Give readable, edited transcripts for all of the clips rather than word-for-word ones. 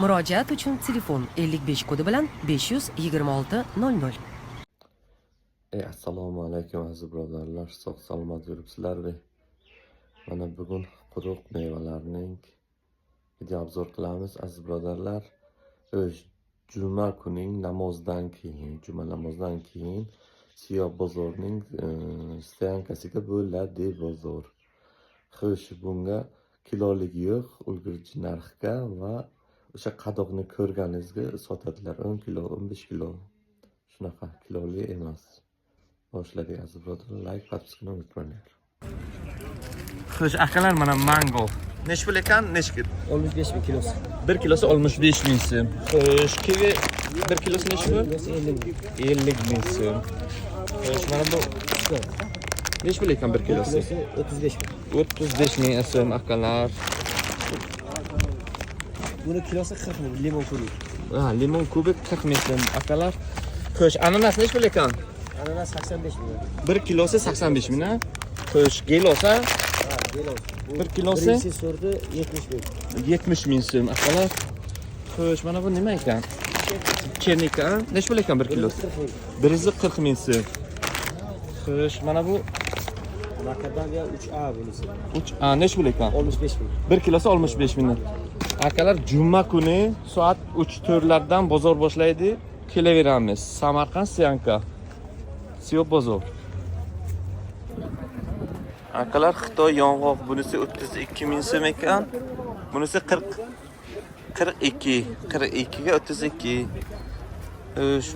Murojaat uchun telefon 55 kodi bilan 526 00. Assalomu alaykum aziz birodarlar, sog' salomat yuribsizlar. Mana bugun quruq mevalarning video obzor qilamiz aziz birodarlar. Juma kunining namozdan keyin Siyob bozorning stoyankasiga bo'ladi bozor. Xo'sh, bunga kilolik yo'q, ulgurji narxga va o'sha qadoqni ko'rganingizga sotadilar. 10 kilo, 15 kilo. Shunaqa kiloli emas. Boshladik aziz birodarlar, like, podpiskani unutmanglar. Xo'sh, akalar mana mango. Nech pul ekan? Nechga? 15 ming kilosi. 1 kilosi 65 ming so'm. Xo'sh, kivi 1 kilosi nech pul? 50 ming so'm. Xo'sh, mana bu nech pul ekan 1 kilosi? 35 ming. 35 ming so'm akalar. Buni kilosi 40 ming, limon kubik. Limon kubik 40 ming so'm akalar. Xo'sh, ananas nech pul ekan? Ananas 85 ming. 1 kilosi 85 ming. Xo'sh, gelosa? Gelos. 1 kilosi birinchi sorti 70 ming. 70 ming so'm akalar. Xo'sh, mana bu nima ekan? Chernika, nech pul ekan 1 kilosi? 140 ming so'm. Xo'sh, mana bu Makadamiya 3A bunisi. 3A nech pul ekan? 65 ming. 1 kilosi 65 ming. Akalar, juma kuni soat 3-4lardan bozor boshlaydi. Kelaveramiz. Samarqand Siyanka. Siyob bozor. Akalar, Xitoy yong'oq bunisi 32 ming so'm ekan. Bunisi 42 ga 32.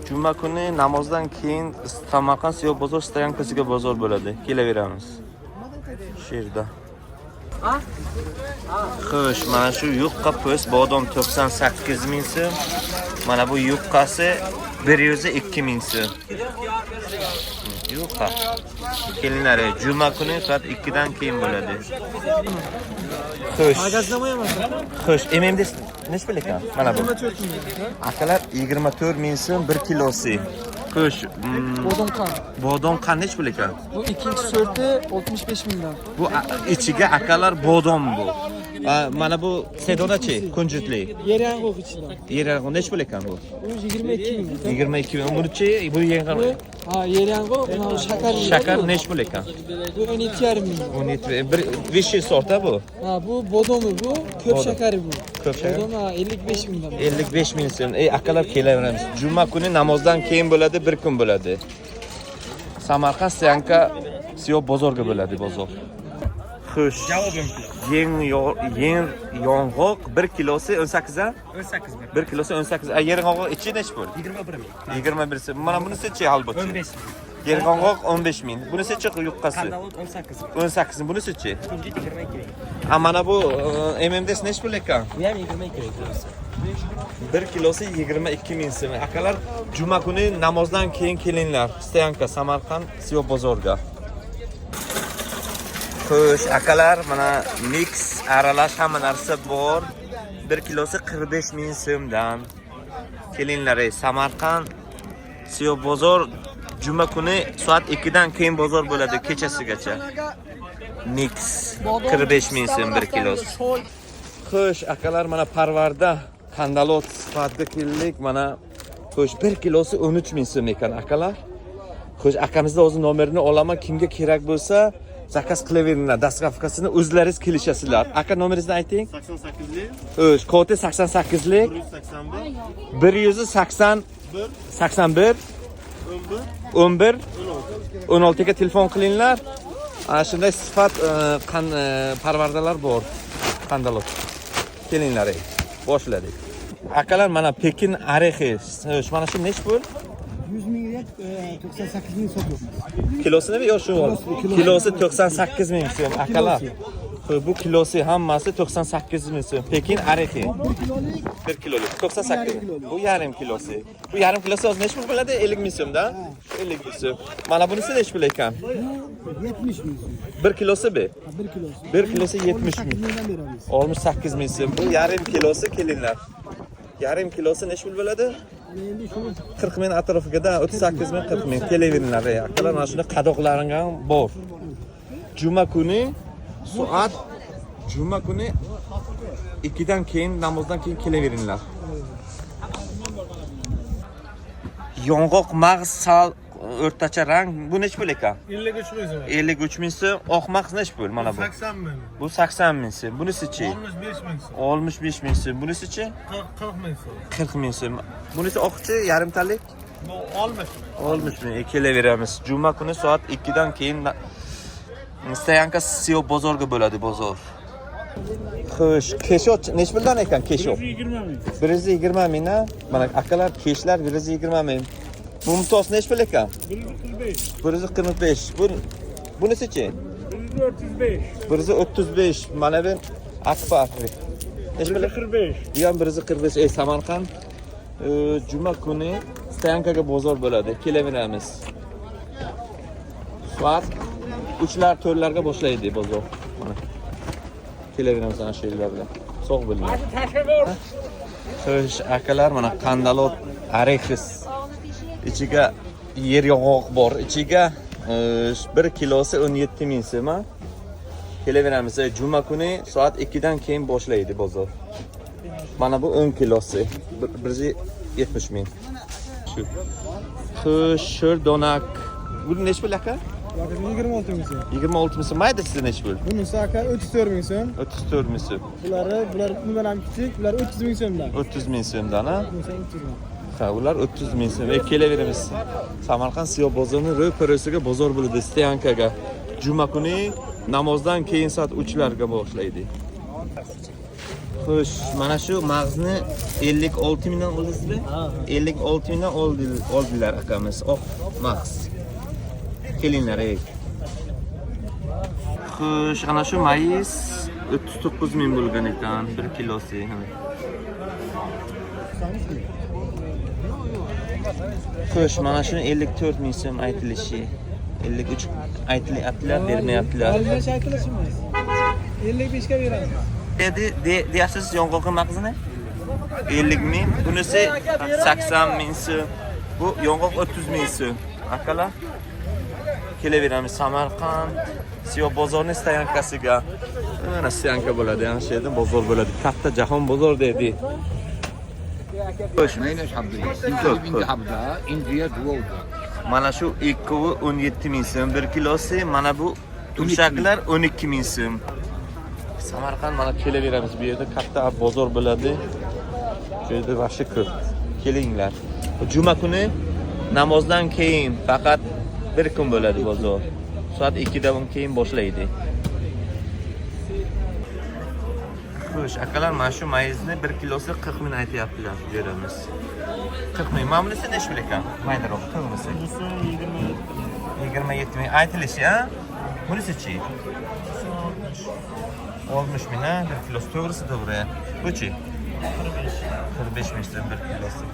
Juma kuni namozdan keyin Samarqand Siyob bozor stoyankasiga bozor bo'ladi. Kelaveramiz. Shu yerda. Xo'sh, mana shu yupqa po'st bodom 98 ming so'm. Mana bu yupqasi 102 ming so'm. Yupqa. Kelinlar, juma kuni soat 2 dan keyin bo'ladi. Xo'sh. Xo'sh, MMD nech pul ekan? Mana bu. Akalar 24 ming so'm 1 kilosi. Xo'sh, bodom qan nech pul ekan? Bu ikinci sorti 65 mingdan. Bu ichiga akalar bodom bu. Mana bu sedonachi, kunjutli. Yer yang'oq ichidan. Yer yang'oq nech pul ekan bu? Bu 22 ming. 22 ming. Bunchi bu yang'oq. Yer yang'oq, bu shakar. Shakar nech pul ekan? Bu 12,5 ming. 17. Bir vishi sorta bu. Bu bodomi bu, ko'p shakari bu. Ko'p shakar. Bodom 55 mingdan. 55 ming so'm. Akalar kelaveramiz. Juma kuni namozdan keyin bo'ladi, bir kun bo'ladi. Samarqand Siyanka Siyob bozorga bo'ladi bozor. Xo'sh. Yeng yong'oq 1 kilosi 18 a? 18 ming. 1 kilosi 18. Yer yong'oq ichi nech pul? 21 ming. 21 so'm. Mana bunisi-chi halbuki? 15 ming. Yer yong'oq 15 ming. Bunisi-chi yuqqasi? Kandalot 18 ming. 18 ming. Bunisi-chi? Kunjut 22 ming. Mana bu MMDs nech pul ekan? Bu ham 22 ming kilosi. 1 kilosi 22 ming so'm. Akalar, juma kuni namozdan keyin kelinglar. Stoyanka Samarqand Siyob bozorga. Xo'sh, akalar, mana mix aralash hamma narsa bor. 1 kilosi 45 ming so'mdan. Kelinglar, Samarqand Siyob bozor juma kuni soat 2 dan keyin bozor bo'ladi kechasigacha. Mix 45 ming so'm 1 kilosi. Xo'sh, akalar, mana parvarda kandalot sifatida keldik. Mana xo'sh 1 kilosi 13 ming so'm ekan akalar. Xo'sh, akamizning o'zi nomerini olaman, kimga kerak bo'lsa zakaz qilaveringlar. Dastavkasini o'zlaringiz kelishasizlar. Aka nomeringizni ayting. 88lik, Xo'sh, kodi 88lik 181 11 16 ga telefon qilinglar. Ana shunday sifat parvardalar bor. Kandalot. Kelinglar. Boshladik. Akalar, mana Pekin orexi. Mana shu nech pul? 100 mingga 98 ming sotyapmiz. Kilosini yo shu? Kilosi 98 ming so'm akalar. Bu kilosi hammasi 98 ming so'm. Pekin orexi. 1 kilolik 98. Bu yarim kilosi. Bu yarim kilosi o'zi nech pul bo'ladi? 50 ming so'mda? 50 ming so'm. Mana bunisi nech pul ekan? 70 ming. 1 kilosi be? 1 kilosi. 1 kilosi 70 ming. Mingdan beramiz. 68 ming so'm. Bu yarim kilosi kelinglar. Yarim kilosi nech pul bo'ladi? Endi shu 40 ming atrofida 38 ming 40 ming kelaveringlar. Akalar, mana shuni qadoqlaring ham bor. juma kuni soat juma kuni 2dan keyin namozdan keyin kelaveringlar. Yong'oq mag'iz sal o'rtacha rang. Bu nech pul ekan? 53 ming so'm. 53 ming so'm. Oq mag'iz nech pul mana bu? 80 ming. Bu 80 ming so'm. Bunisi-chi? 65 ming so'm. 65 ming so'm. Bunisi-chi? 40 ming so'm. 40 ming so'm. Bunisi oqchi, yarimtalik? Bu 60 ming. 60 ming. Kelaveramiz. Juma kuni soat 2dan keyin Stoyanka Siyo bozorga bo'ladi, bozor. Xo'sh, keshot nech puldan ekan keshot? 120 ming. 120 mingna. Mana akalar keshlar 120 ming. Mumtoz nech pul ekan? 145. 145. Bunisi-chi? 135. 135. Mana bu akbar. Nech pul? 145. Bu ham 145. Samarqand juma kuni Stoyankaga bozor bo'ladi. Kelaveramiz. Soat 3lar 4larga boshlaydi bozor. Mana. Kelaveramiz ana shu yerlar bilan. Sog' bo'linglar. Xo'sh, akalar mana qandalot, arexis. İçiga yer yong'oq bor. İçiga 1 kilosi 17 ming so'm. Kelaveramiz. Juma kuni soat 2dan keyin boshlaydi bozor. Mana bu 10 kilosi 170 ming. Shu. Xo'sh, sho'rdonak. Bu nech pul aka? 26 ming so'm. 26 ming so'm. Mayda sizda nech pul? Bunisi aka 34 ming so'm. 34 ming so'm. Bular bundan ham kichik, bular 30 ming so'mdan. 30 ming so'mdan, ha? Bunisi 30 ming. Ha, ular 30 ming so'm. Kelaveramiz. Samarqand Siyo bozorining ro'parasiga bozor bo'ladi, Stoyankaga. Juma kuni namozdan keyin soat 3larga boshlaydi. Xo'sh, mana shu mag'izni 56 mingdan oldingizmi? 56 mingdan oldilar akamiz. Oq mag'iz. Kelinglar, ey. Xo'sh, ana shu mayiz 39 ming bo'lgan ekan 1 kilosi. Xo'sh, mana shuni 54 ming so'm aytilishi. 53 aytilyaptilar, bermayaptilar. Haligacha aytilishimiz. 55 ga beramiz. Deyasiz yong'oq mag'izini? 50 ming. Bunisi 80 ming so'm. Bu yong'oq 30 ming so'm. Akalar kelaveramiz Samarqand Siyo bozorining Stoyankasiga. Mana Stoyanka bo'ladi, ana shu yerda bozor bo'ladi. Katta jahon bozor dedi. Xo'sh, Neymiş Abdullah? İnce bindi Abdullah, inceye duoldu. mana shu ekovi 17 ming so'm 1 kilosi, mana bu turshaklar 12 ming so'm. Samarqand mana kelaveramiz, bu yerda katta bozor bo'ladi. Shu yerda vashi ko'p. Kelinglar. Juma kuni namozdan keyin faqat bir kun bo'ladi bozor. Soat 2dan keyin boshlaydi. Xo'sh, akalar mana shu mayizni 1 kilosi 40 ming aytyaptilar, beramiz. 40 ming. Mana bunisi nech pul ekan? Maydaroq, to'g'risi. 27 ming aytilishi, ha? Bunisi-chi? 60 ming, ha? 1 kilosi to'g'risi to'g'ri. Bu-chi? 45 ming so'm 1 kilosi.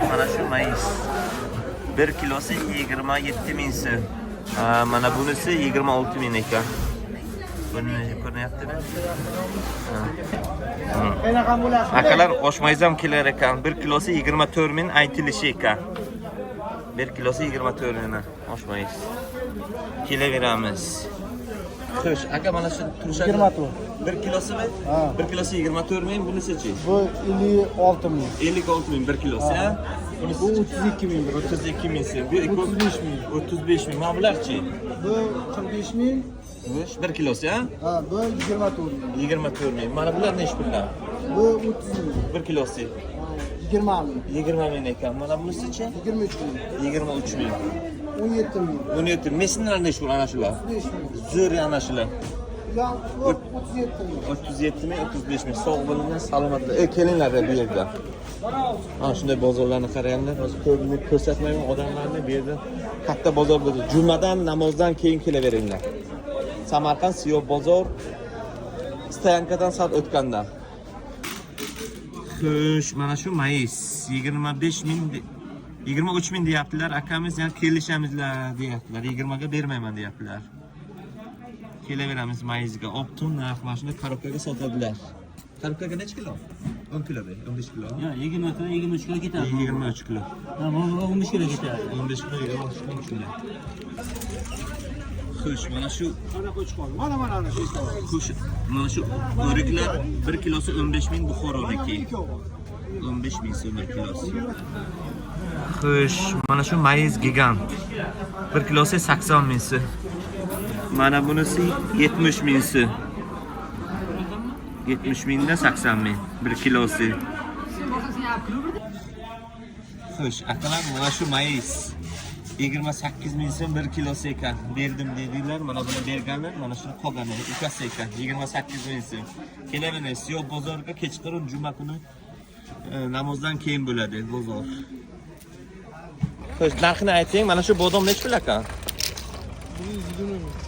Mana shu mayiz 1 kilosi 27 ming so'm. Mana bunisi 26 ming ekan. Buni ko'ryaptimi? Qanaqa bo'ladi? Akalar oshmayz ham kelar ekan. 1 kilosi 24 ming aytilishi ekan. 1 kilosi 24 ming oshmayz. Kelaveramiz. Xo'sh, aka mana shu turshak 24. 1 kilosimi? 1 kilosi 24 ming, bunisi-chi? Bu 56 ming. 56 ming 1 kilosi, ha? Bu 32 ming. 32 ming so'm. Bu 35 ming. 35 ming. Mana bularchi? Bu 45 ming. Xo'sh, 1 kilosi, ha? Ha, bu 24 ming. 24 ming. Mana bular nech pullar? Bu 30 ming. 1 kilosi 20 ming. 20 ming ekan. Mana bunisi-chi? 23 ming. 23 ming. 17 ming. 17 ming. Mesinlar nech pul ana shular? 35 ming. Zo'r ana shular. Ular 37 ming. 37 ming, 35 ming. Sog' bo'linglar, salomatlar. Kelinglar bu yerga. Mana shunday bozorlarni qaranglar. Hozir ko'pni ko'rsatmayman odamlarni. Bu yerda katta bozor bo'ladi. Jumadan, namozdan keyin kelaveringlar. Samarqand Siyo bozor Stoyankadan sal o'tganda. Xo'sh, mana shu mayiz 25 ming 23 ming deyaptilar. Akamiz yana kelishamizlar deyaptilar. 20 ga bermayman deyaptilar. Kelaveramiz mayizga. Optim narx mana shunda korobkaga sotadilar. Korobkaga necha kilo? 10 kilo be, 15 kilo. Ya 20 kilo 23 kilo ketadi. 23 kilo. Ha, bu 15 kilo ketadi. 15 kilo 23 kilo. Xo'sh, mana shu Xo'sh, mana shu o'riklar 1 kilosi 15 ming Buxoroniki. 15 ming so'm 1 kilosi. Xo'sh, mana shu mayiz gigant. 1 kilosi 80 ming so'm. Mana bunisi 70 ming so'm. 70 mingdan 80 ming 1 kilosi. Xo'sh, akalar mana shu mayiz 28 ming so'm 1 kilosi ekan. Berdim dedilar, mana buni berganlar, mana shuni qolgani ukasi ekan. 28 ming so'm. Kelavering, Siyob bozorga kechqurun juma kuni namozdan keyin bo'ladi bozor. Xo'sh, narxini ayting, mana shu bodom nech pul ekan?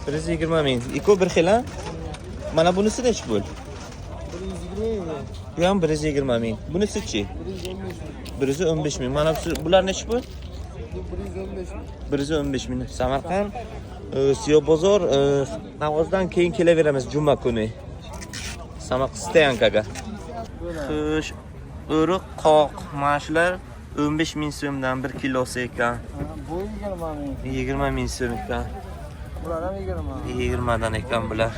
120 ming. Iko bir xil a? Mana bunisi nech pul? 120 ming. Bu ham 120 ming. Bunisi-chi? 115 ming. Mana bular nech pul? 115 ming. Samarqand Siyob bozor namozdan keyin kelaveramiz juma kuni. Samarqand Stoyankaga. Xo'sh, o'riq qoq mashlar 15 ming so'mdan 1 kilosi ekan. Bu 20 ming. 20 ming so'm ekan. Bular ham 20 ming. 20 dan ekan bular.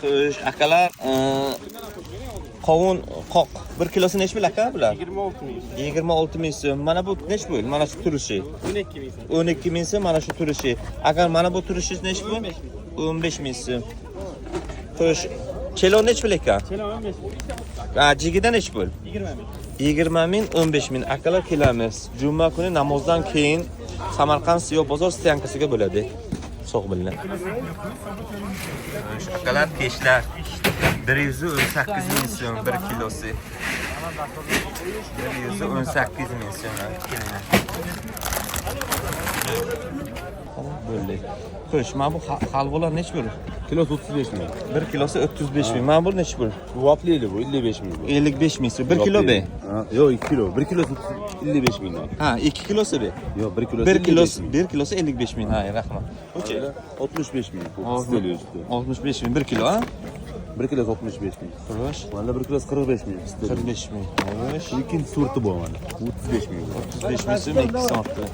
Xo'sh, akalar, qovun qoq 1 kilosi nech pul aka bular? 26 ming. 26 ming so'm. Mana bu nech pul? Mana shu turishi. 12 ming. 12 ming so'm mana shu turishi. Agar mana bu turishi nech pul? 15 ming so'm. Xo'sh, chelo nech pul ekan? Chelo 15 ming. Jigida nech pul? 20 ming. 20 ming, 15 ming. Akalar kelamiz. Juma kuni namozdan keyin Samarqand Siyob bozor Stoyankasiga bo'ladi. Sog' bo'linglar. Akalar peshlar 118 ming so'm 1 kilosi. 118 ming so'm. Kelinglar. Bo'ldi. Xo'sh, mana bu halvolar nech pul? Kilosu 35 ming. 1 kilosi 35 ming. Mana bu nech pul? Bu vapliydi bu 55 ming. 55 ming so'm. 1 kilo be. Yo'q 2 kilo. 1 kilosu 55 ming. Ha, 2 kilosi be. Yo'q 1 kilosu 1 kilosi 55 ming. Ha, rahmat. O'chi 65 ming. 65 ming 1 kilo, ha? 1 kilosu 65 ming. Xo'sh, Mana 1 kilosu 45 ming. 45 ming. Xo'sh, Lekin sorti bu mana. 35 ming. 35 ming so'm 2 soatda.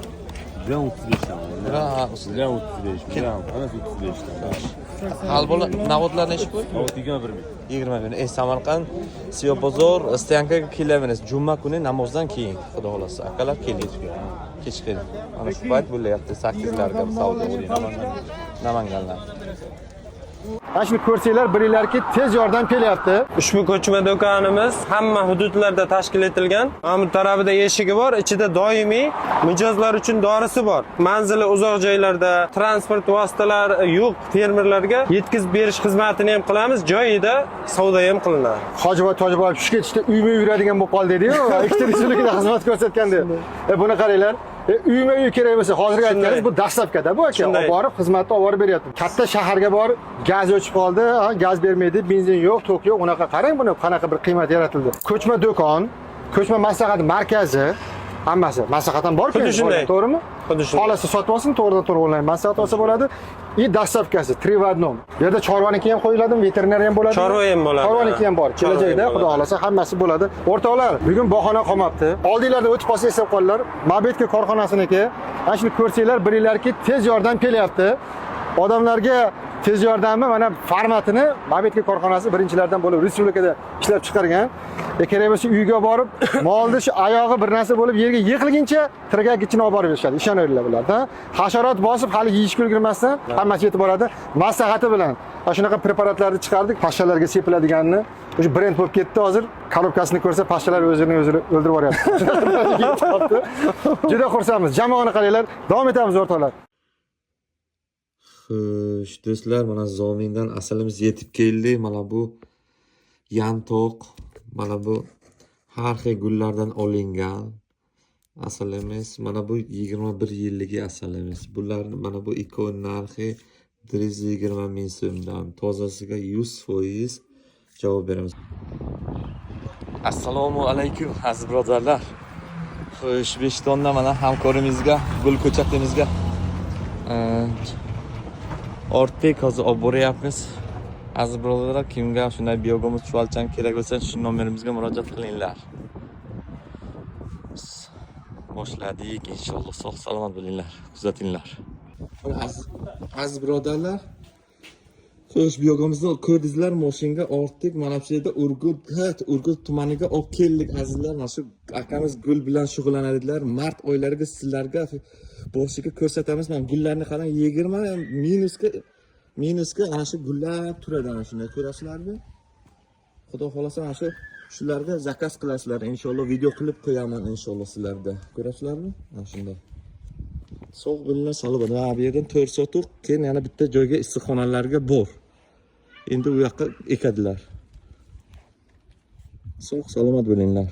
Bilan 35 tane. Ha, Bilan 35 ming. Ana 35 tane. halvolar navodlar nech pul? O 21 ming. 20 ming. Samarqand Siyob bozor Stoyankaga kelaveramiz. Juma kuni namozdan keyin, xudo xolasa. Akalar keling. Kechqurun. Mana shu payt bo'layapti 8larga savdo bo'laydi Namanganlar. Mana shuni ko'rsanglar, bilinglarki, tez yordam kelyapti. Ushbu ko'chma do'konimiz hamma hududlarda tashkil etilgan. Mana bu tarafida eshigi bor, ichida doimiy mijozlar uchun dorisi bor. Manzili uzoq joylarda transport vositalari yo'q fermerlarga yetkazib berish xizmatini ham qilamiz, joyida savdo ham qilinadi. Hojiboy Tojiboyev tushib ketishda uyma yuradigan bo'lib qoldi dedi-yu, ikkita respublikada xizmat ko'rsatganda. Buni qaranglar. Uyma uy kerak bo'lsa, hozirgi aytganingiz bu dastlabkada bu aka. Olib borib xizmatni olib borib beryapti. Katta shaharga bor, gaz o'chib qoldi, gaz bermaydi, benzin yo'q, tok yo'q. Unaqa qarang buni qanaqa bir qiymat yaratildi. Ko'chma do'kon, ko'chma maslahat markazi, hammasi maslahat ham bor-ku, to'g'rimi? Xuddi shunday. Xohlasa sotib olsin, to'g'ridan to'g'ri onlayn maslahat olsa bo'ladi. Dastlabkasi 3 в 1. Bu yerda chorvaniki ham qo'yiladimi, veterinariya ham bo'ladi. Chorva ham bo'ladi. Chorvaniki ham bor. Kelajakda xudo xolasa hammasi bo'ladi. O'rtoqlar, bugun bahona qolmabdi. Oldinglarda o'tib qolsa eslab qolinglar. Mabetki korxonasiniki. Mana shuni ko'rsanglar, bilinglarki, tez yordam kelyapti. Odamlarga tez yordamni mana formatini Mabetki korxonasi birinchilardan bo'lib respublikada ishlab chiqargan. Kerak bo'lsa uyga borib, molni shu oyog'i bir narsa bo'lib yerga yiqilguncha tirgagichini olib borib berishadi. Ishoninglar bularda. Hasharot bosib hali yeyishga ulgurmasdan hammasi yetib boradi. Maslahati bilan mana shunaqa preparatlarni chiqardik. Pashshalarga sepiladiganini. O'sha brend bo'lib ketdi hozir. Korobkasini ko'rsa pashshalar o'zini o'ldirib yuboryapti. Juda xursandmiz. Jamoani qaranglar. Davom etamiz o'rtoqlar. Xo'sh, do'stlar, mana Zomindan asalimiz yetib keldi. Mana bu yantoq, mana bu har xil gullardan olingan asalimiz. Mana bu 21 yilligi asalimiz. Bular mana bu ikki narxi 120 ming so'mdan. Tozasiga 100% javob beramiz. Assalomu alaykum aziz birodarlar. Xo'sh, 5 tonna mana hamkorimizga, gul ko'chatimizga ortdek hozir olib boryapmiz. Aziz birodarlar, kimga shunday biogaz chuvalchang kerak bo'lsa, shu nomerimizga murojaat qilinglar. Boshladik inshaalloh. Sog' salomat bo'linglar, kuzatinglar. Aziz birodarlar, xo'sh, biogamizni ko'rdingizlar, mashinaga ortib mana shu yerda Urgut tumaniga olib keldik azizlar. Mana shu akamiz gul bilan shug'ullanadilar. Mart oylariga sizlarga boshiga ko'rsatamiz. Mana gullarni qarang, 20 minusga ana shu gullar turadi, ana shunday ko'rasizlarmi? Xudo xolasa ana shularga zakaz qilasizlar. Inshaalloh video qilib qo'yaman inshaalloh sizlarda. Ko'rasizlarmi? Mana shunday. Sog' bo'linglar, salomat. Va bu yerdan 4 sotuq, keyin yana bitta joyga issiqxonalarga bor. Endi u yoqqa ekadilar. Sog' salomat bo'linglar.